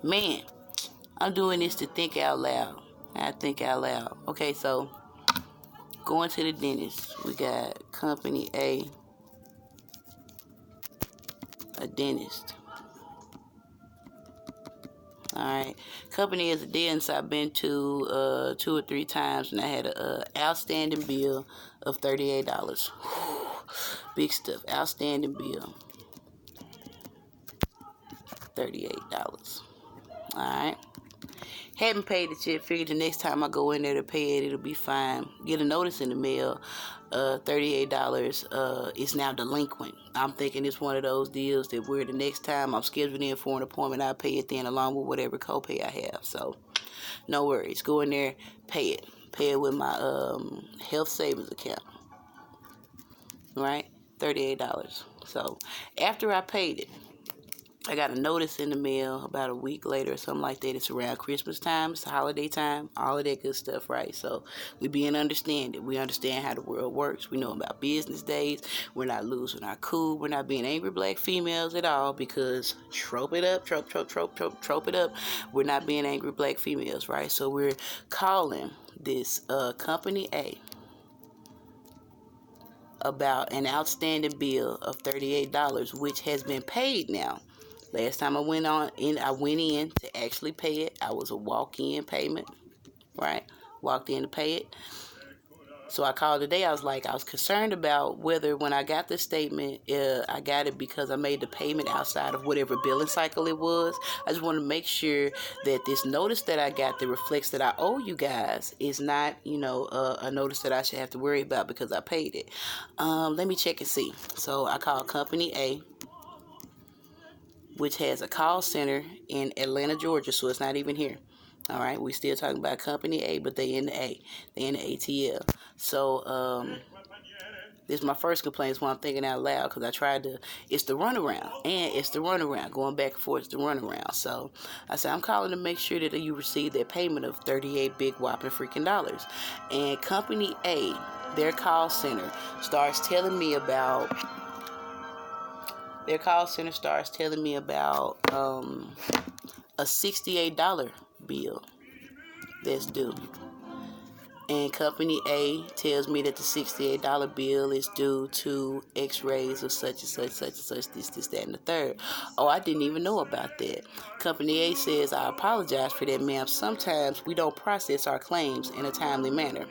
Man, I'm doing this to think out loud. I think out loud. Okay, so going to the dentist. We got company A, a dentist. Alright. Company is a dentist I've been to 2 or 3 times, and I had a outstanding bill of $38. Big stuff. Outstanding bill. $38. Alright. Haven't paid it yet. Figured the next time I go in there to pay it, it'll be fine. Get a notice in the mail. $38 is now delinquent. I'm thinking it's one of those deals that where the next time I'm scheduled in for an appointment, I pay it then along with whatever copay I have. So no worries. Go in there, pay it. Pay it with my health savings account. Right? $38. So after I paid it, I got a notice in the mail about a week later or something like that. It's around Christmas time, it's holiday time, all of that good stuff, right? So we being understanding. We understand how the world works. We know about business days. We're not losing our cool. We're not being angry black females at all because trope it up, trope it up. We're not being angry black females, right? So we're calling this company A about an outstanding bill of $38, which has been paid now. Last time I went in to actually pay it. I was a walk-in payment, right? Walked in to pay it. So I called today. I was concerned about whether when I got the statement, I got it because I made the payment outside of whatever billing cycle it was. I just want to make sure that this notice that I got that reflects that I owe you guys is not, a notice that I should have to worry about because I paid it. Let me check and see. So I called Company A, which has a call center in Atlanta, Georgia, so it's not even here. All right, we still talking about Company A, but they in the A. They in the ATL. So, this is my first complaint. Is why I'm thinking out loud because I tried to. It's the runaround, and it's the runaround going back and forth. It's the runaround. So I said I'm calling to make sure that you receive that payment of 38 big whopping freaking dollars. And Company A, their call center starts telling me about. Their call center starts telling me about a $68 bill that's due. And Company A tells me that the $68 bill is due to x-rays of such and such, this, that, and the third. Oh, I didn't even know about that. Company A says, I apologize for that, ma'am. Sometimes we don't process our claims in a timely manner.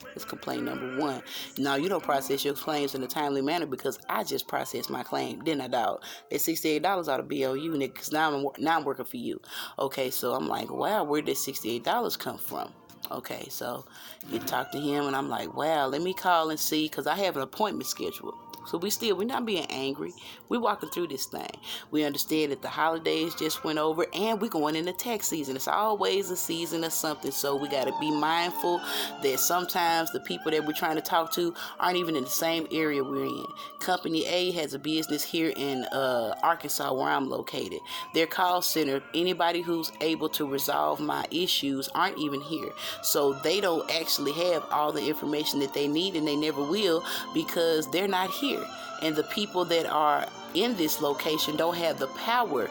That's complaint number 1. No, you don't process your claims in a timely manner because I just processed my claim, didn't I, dog? That $68 ought to be on you, nigga, because now I'm working for you. Okay, so I'm like, wow, where did $68 come from? Okay, so you talk to him, and I'm like, wow, let me call and see, because I have an appointment scheduled. So we're not being angry. We're walking through this thing. We understand that the holidays just went over, and we're going into tax season. It's always a season of something, so we got to be mindful that sometimes the people that we're trying to talk to aren't even in the same area we're in. Company A has a business here in Arkansas, where I'm located. Their call center, anybody who's able to resolve my issues aren't even here. So they don't actually have all the information that they need, and they never will because they're not here. And the people that are in this location don't have the power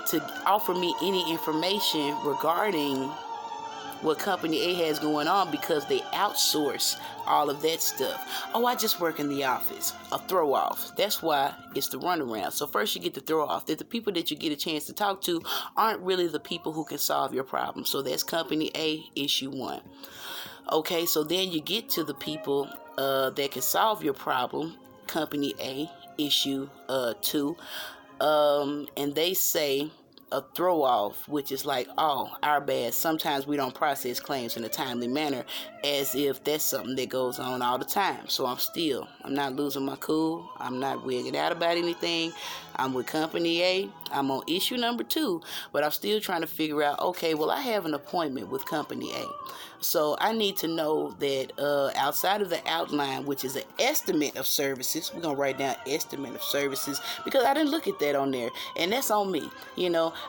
to offer me any information regarding what Company A has going on because they outsource all of that stuff. Oh, I just work in the office. A throw off. That's why it's the runaround. So first you get the throw off. That the people that you get a chance to talk to aren't really the people who can solve your problem. So that's Company A, issue 1. Okay, so then you get to the people that can solve your problem. Company A, issue 2. And they say a throw off, which is like, oh, our bad. Sometimes we don't process claims in a timely manner, as if that's something that goes on all the time. So I'm not losing my cool. I'm not wigging out about anything. I'm with Company A. I'm on issue number 2, but I'm still trying to figure out, okay, well, I have an appointment with Company A. So I need to know that outside of the outline, which is an estimate of services, we're going to write down estimate of services because I didn't look at that on there. And that's on me.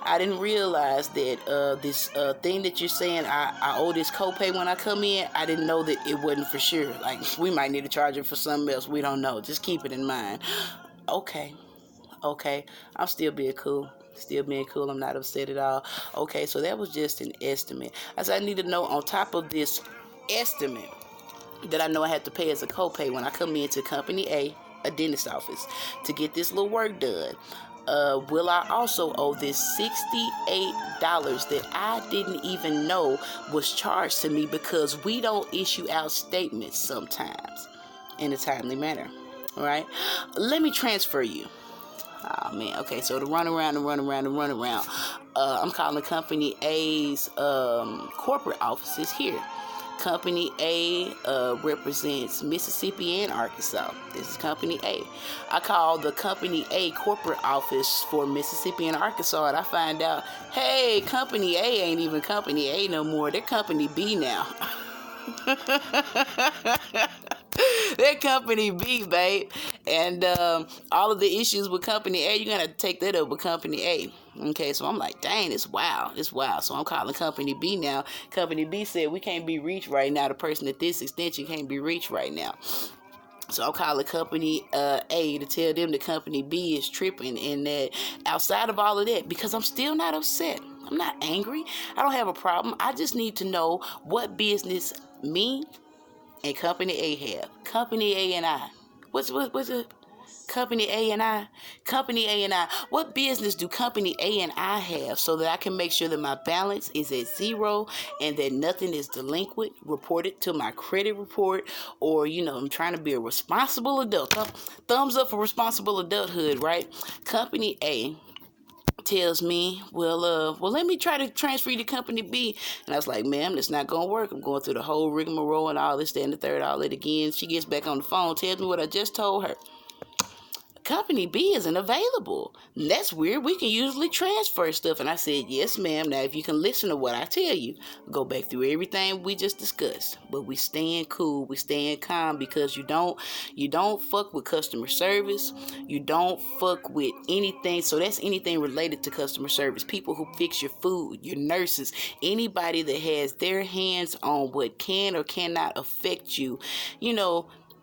I didn't realize that this thing that you're saying, I owe this copay when I come in. I didn't know that it wasn't for sure. Like, we might need to charge it for something else. We don't know. Just keep it in mind. Okay. I'm still being cool. Still being cool. I'm not upset at all. Okay, so that was just an estimate. I said I need to know on top of this estimate that I know I have to pay as a copay when I come into Company a dentist office, to get this little work done. Will I also owe this $68 that I didn't even know was charged to me, because we don't issue out statements sometimes in a timely manner? All right, let me transfer you. Oh man, okay, so to run around, I'm calling Company A's corporate offices here. Company A represents Mississippi and Arkansas. This is Company A. I call the Company A corporate office for Mississippi and Arkansas, and I find out, hey, Company A ain't even Company A no more. They're Company B now. They're Company B, babe. And all of the issues with Company A, you're going to have to take that up with Company A. Okay, so I'm like, dang, it's wild. It's wild. So I'm calling Company B now. Company B said, we can't be reached right now. The person at this extension can't be reached right now. So I'm calling Company A to tell them that Company B is tripping, and that outside of all of that, because I'm still not upset. I'm not angry. I don't have a problem. I just need to know what business me and Company A have. Company A and I. What's it? Company A and I. Company A and I. What business do Company A and I have, so that I can make sure that my balance is at zero and that nothing is delinquent, reported to my credit report, or, I'm trying to be a responsible adult. Thumbs up for responsible adulthood, right? Company A tells me, well, let me try to transfer you to Company B. And I was like, ma'am, that's not going to work. I'm going through the whole rigmarole and all this, that, and the third, all that again. She gets back on the phone, tells me what I just told her. Company B isn't available. That's weird. We can usually transfer stuff. And I said, yes, ma'am. Now, if you can listen to what I tell you, go back through everything we just discussed. But we staying cool. We staying calm, because you don't fuck with customer service. You don't fuck with anything. So that's anything related to customer service. People who fix your food, your nurses, anybody that has their hands on what can or cannot affect you,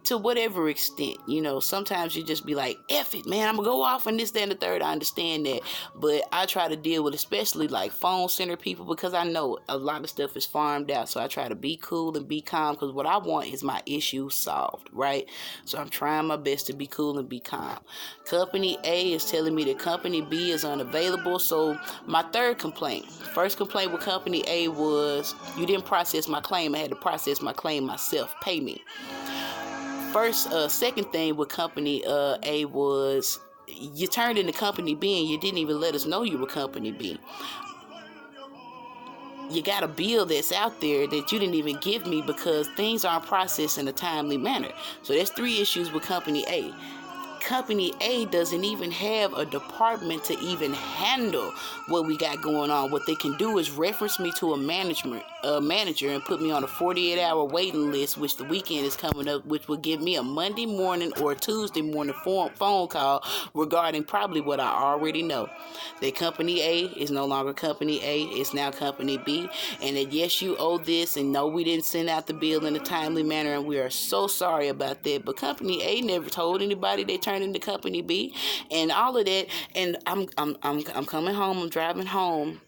to whatever extent. Sometimes you just be like, F it, man, I'm gonna go off on this, that, and the third. I understand that. But I try to deal with especially like phone center people, because I know a lot of stuff is farmed out. So I try to be cool and be calm, because what I want is my issue solved, right? So I'm trying my best to be cool and be calm. Company A is telling me that Company B is unavailable. So my third complaint. First complaint with Company A was, you didn't process my claim. I had to process my claim myself. Pay me. Second thing with Company A was, you turned into Company B and you didn't even let us know you were Company B. You got a bill that's out there that you didn't even give me, because things aren't processed in a timely manner. So there's 3 issues with Company A. Company A doesn't even have a department to even handle what we got going on. What they can do is reference me to a manager and put me on a 48-hour waiting list, which the weekend is coming up, which will give me a Monday morning or a Tuesday morning phone call regarding probably what I already know. That Company A is no longer Company A, it's now Company B, and that yes, you owe this, and no, we didn't send out the bill in a timely manner, and we are so sorry about that. But Company A never told anybody they turned into Company B and all of that. And I'm coming home, I'm driving home,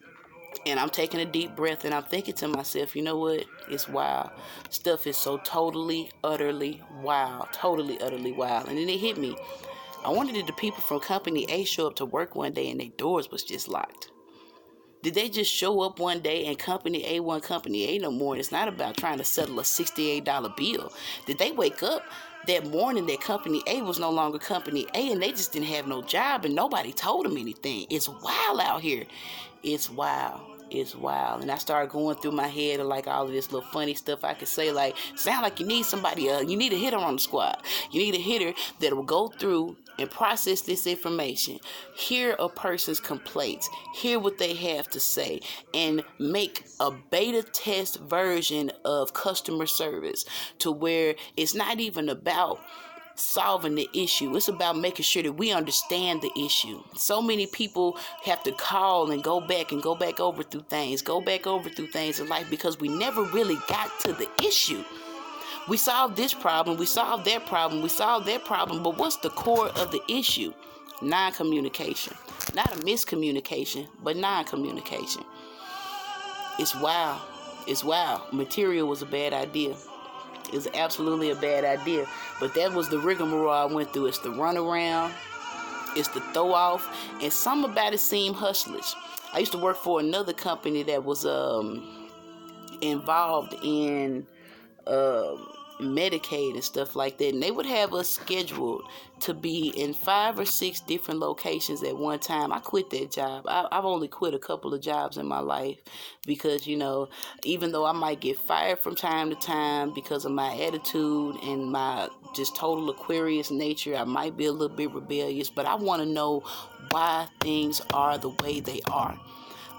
and I'm taking a deep breath, and I'm thinking to myself, you know what? It's wild. Stuff is so totally, utterly wild. Totally, utterly wild. And then it hit me. I wondered, did the people from Company A show up to work one day and their doors was just locked? Did they just show up one day and Company A wasn't Company A no more? And it's not about trying to settle a $68 bill. Did they wake up that morning that Company A was no longer Company A, and they just didn't have no job and nobody told them anything? It's wild out here. It's wild. It's wild. And I started going through my head of like all of this little funny stuff I could say, like, sound like you need somebody, you need a hitter on the squad. You need a hitter that will go through and process this information, hear a person's complaints, hear what they have to say, and make a beta test version of customer service, to where it's not even about solving the issue. It's about making sure that we understand the issue. So many people have to call and go back over through things in life, because we never really got to the issue. We solved this problem, we solved that problem, but what's the core of the issue? Non-communication. Not a miscommunication, but non-communication. It's wild. It's wild. Material was a bad idea. It's absolutely a bad idea. But that was the rigmarole I went through. It's the runaround. It's the throw off. And some about it seemed hustlish. I used to work for another company that was involved in Medicaid and stuff like that, and they would have us scheduled to be in 5 or 6 different locations at one time. I quit that job. I've only quit a couple of jobs in my life because, even though I might get fired from time to time because of my attitude and my just total Aquarius nature, I might be a little bit rebellious, but I want to know why things are the way they are.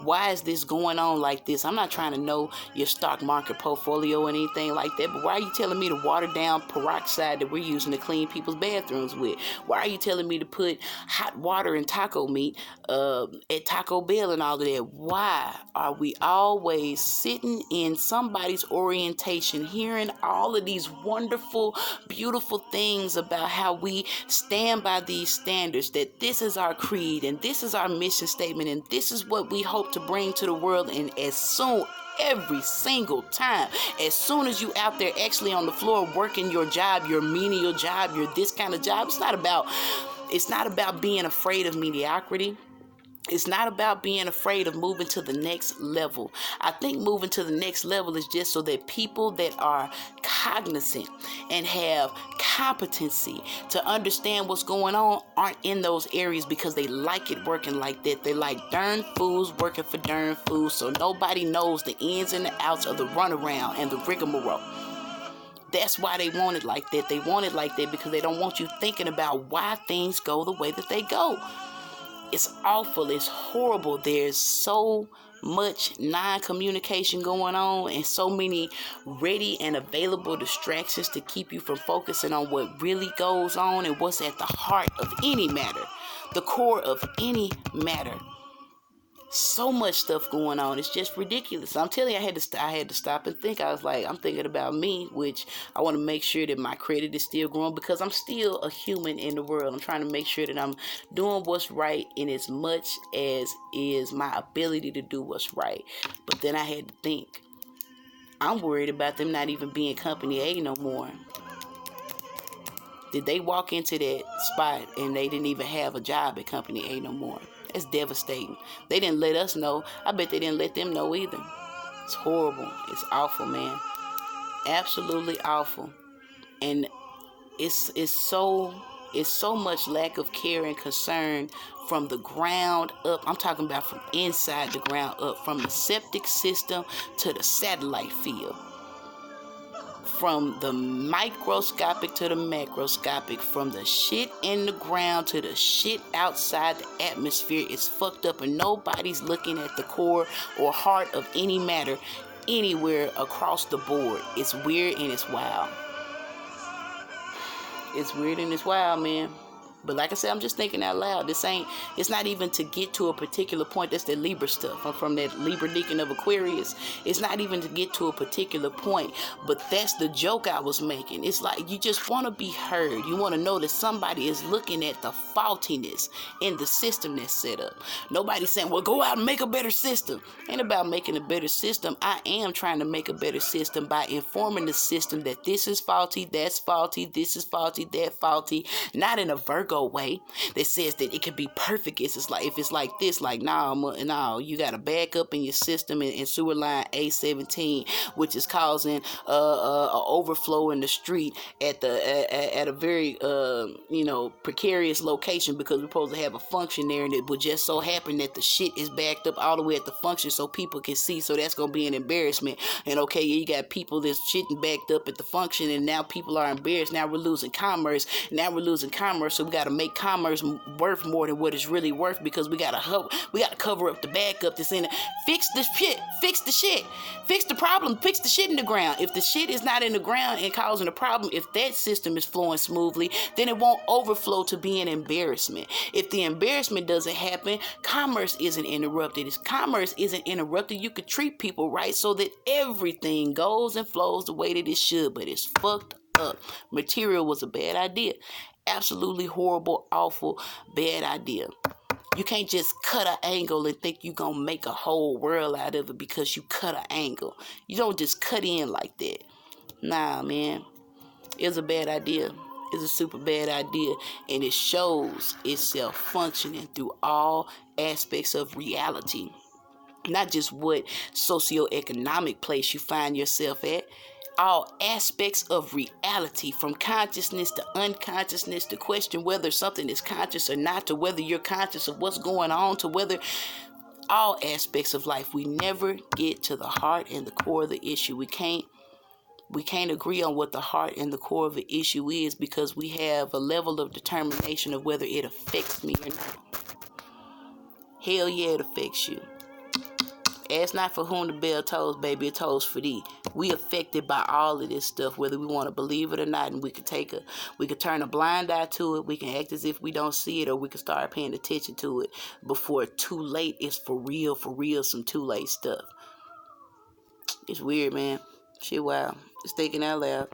Why is this going on like this? I'm not trying to know your stock market portfolio or anything like that, but why are you telling me to water down peroxide that we're using to clean people's bathrooms with? Why are you telling me to put hot water in taco meat at Taco Bell and all of that? Why are we always sitting in somebody's orientation, hearing all of these wonderful, beautiful things about how we stand by these standards, that this is our creed and this is our mission statement and this is what we hope to bring to the world, and every single time, as soon as you out there actually on the floor working your job, your menial job, your this kind of job, it's not about being afraid of mediocrity. It's not about being afraid of moving to the next level. I think moving to the next level is just so that people that are cognizant and have competency to understand what's going on aren't in those areas because they like it working like that. They like darn fools working for darn fools, so nobody knows the ins and the outs of the runaround and the rigmarole. That's why they want it like that. They want it like that because they don't want you thinking about why things go the way that they go. It's awful. It's horrible. There's so much non-communication going on and so many ready and available distractions to keep you from focusing on what really goes on and what's at the heart of any matter, the core of any matter. So much stuff going on. It's just ridiculous. I'm telling you, I had to stop and think. I was like, I'm thinking about me, which I want to make sure that my credit is still growing because I'm still a human in the world. I'm trying to make sure that I'm doing what's right in as much as is my ability to do what's right. But then I had to think, I'm worried about them not even being Company A no more. Did they walk into that spot and they didn't even have a job at Company A no more? That's devastating. They didn't let us know. I bet they didn't let them know either. It's horrible. It's awful, man. Absolutely awful. And it's so much lack of care and concern from the ground up. I'm talking about from inside the ground up, from the septic system to the satellite field. From the microscopic to the macroscopic, from the shit in the ground to the shit outside the atmosphere, it's fucked up and nobody's looking at the core or heart of any matter anywhere across the board. It's weird and it's wild. It's weird and it's wild, man. But like I said, I'm just thinking out loud. It's not even to get to a particular point. That's the Libra stuff. I'm from that Libra Deacon of Aquarius. It's not even to get to a particular point. But that's the joke I was making. It's like you just want to be heard. You want to know that somebody is looking at the faultiness in the system that's set up. Nobody's saying, well, go out and make a better system. Ain't about making a better system. I am trying to make a better system by informing the system that this is faulty, that's faulty, this is faulty, that faulty. Not in a Virgo way that says that it could be perfect. It's like, if it's like this, like, no, you got a backup in your system in sewer line A17, which is causing a overflow in the street at a very precarious location because we're supposed to have a function there, and it would just so happen that the shit is backed up all the way at the function so people can see, so that's gonna be an embarrassment. And okay, you got people that's shitting backed up at the function, and now people are embarrassed. Now we're losing commerce, so we got to make commerce worth more than what it's really worth because we got to cover up the backup that's in it. Fix the shit, fix the problem, fix the shit in the ground. If the shit is not in the ground and causing a problem, if that system is flowing smoothly, then it won't overflow to be an embarrassment. If the embarrassment doesn't happen, commerce isn't interrupted. If commerce isn't interrupted, you could treat people right so that everything goes and flows the way that it should, but it's fucked up. Material was a bad idea. Absolutely horrible, awful, bad idea. You can't just cut an angle and think you're going to make a whole world out of it because you cut an angle. You don't just cut in like that. Nah, man. It's a bad idea. It's a super bad idea. And it shows itself functioning through all aspects of reality. Not just what socioeconomic place you find yourself at. All aspects of reality, from consciousness to unconsciousness, to question whether something is conscious or not, to whether you're conscious of what's going on, to whether all aspects of life. We never get to the heart and the core of the issue. We can't agree on what the heart and the core of the issue is because we have a level of determination of whether it affects me or not. Hell yeah, it affects you. Ask not for whom the bell tolls, baby, it tolls for thee. We affected by all of this stuff, whether we want to believe it or not, and we could turn a blind eye to it, we can act as if we don't see it, or we can start paying attention to it before too late. It's for real, some too late stuff. It's weird, man. Shit, wow. Just thinking out loud.